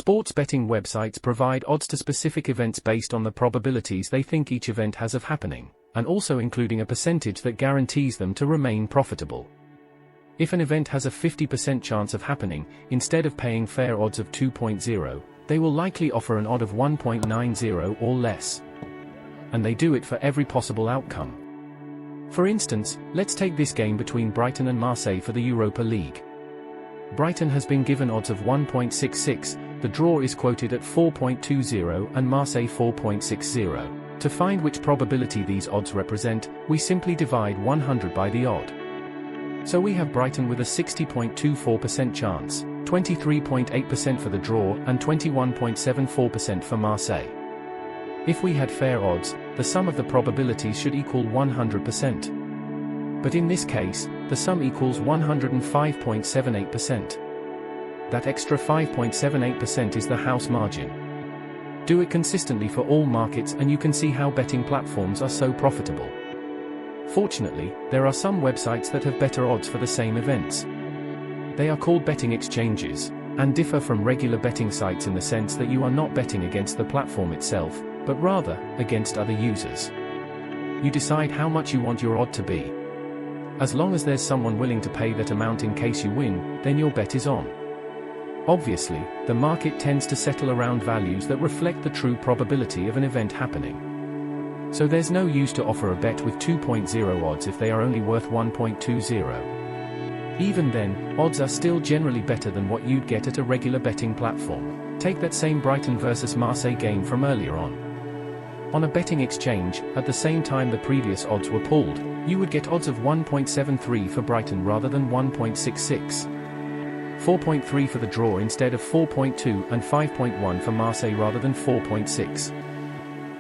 Sports betting websites provide odds to specific events based on the probabilities they think each event has of happening, and also including a percentage that guarantees them to remain profitable. If an event has a 50% chance of happening, instead of paying fair odds of 2.0, they will likely offer an odd of 1.90 or less. And they do it for every possible outcome. For instance, let's take this game between Brighton and Marseille for the Europa League. Brighton has been given odds of 1.66, the draw is quoted at 4.20 and Marseille 4.60. To find which probability these odds represent, we simply divide 100 by the odd. So we have Brighton with a 60.24% chance, 23.8% for the draw and 21.74% for Marseille. If we had fair odds, the sum of the probabilities should equal 100%. But in this case, the sum equals 105.78%. That extra 5.78% is the house margin. Do it consistently for all markets and you can see how betting platforms are so profitable. Fortunately, there are some websites that have better odds for the same events. They are called betting exchanges, and differ from regular betting sites in the sense that you are not betting against the platform itself, but rather, against other users. You decide how much you want your odd to be. As long as there's someone willing to pay that amount in case you win, then your bet is on. Obviously, the market tends to settle around values that reflect the true probability of an event happening. So there's no use to offer a bet with 2.0 odds if they are only worth 1.20. Even then, odds are still generally better than what you'd get at a regular betting platform. Take that same Brighton versus Marseille game from earlier on. On a betting exchange, at the same time the previous odds were pulled, you would get odds of 1.73 for Brighton rather than 1.66. 4.3 for the draw instead of 4.2 and 5.1 for Marseille rather than 4.6.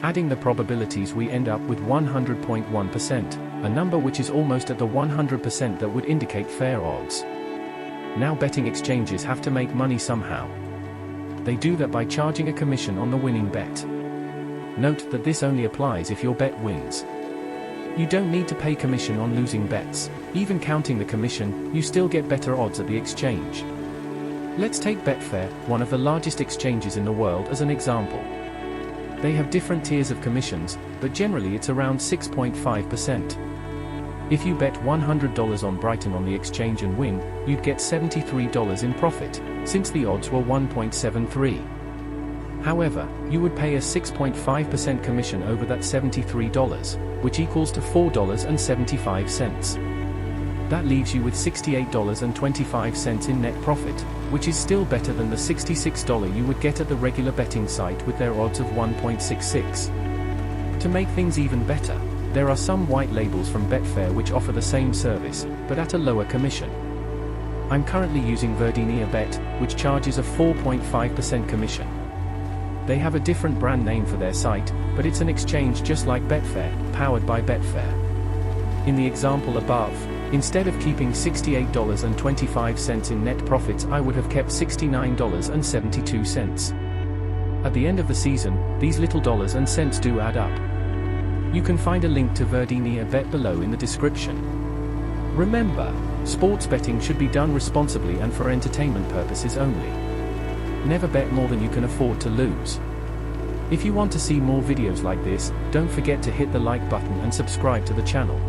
Adding the probabilities we end up with 100.1%, a number which is almost at the 100% that would indicate fair odds. Now betting exchanges have to make money somehow. They do that by charging a commission on the winning bet. Note that this only applies if your bet wins. You don't need to pay commission on losing bets. Even counting the commission, you still get better odds at the exchange. Let's take Betfair, one of the largest exchanges in the world, as an example. They have different tiers of commissions, but generally it's around 6.5%. If you bet $100 on Brighton on the exchange and win, you'd get $73 in profit, since the odds were 1.73. However, you would pay a 6.5% commission over that $73, which equals to $4.75. That leaves you with $68.25 in net profit, which is still better than the $66 you would get at the regular betting site with their odds of 1.66. To make things even better, there are some white labels from Betfair which offer the same service, but at a lower commission. I'm currently using Verdinia Bet, which charges a 4.5% commission. They have a different brand name for their site, but it's an exchange just like Betfair, powered by Betfair. In the example above, instead of keeping $68.25 in net profits, I would have kept $69.72. At the end of the season, these little dollars and cents do add up. You can find a link to Verdinia Bet below in the description. Remember, sports betting should be done responsibly and for entertainment purposes only. Never bet more than you can afford to lose. If you want to see more videos like this, don't forget to hit the like button and subscribe to the channel.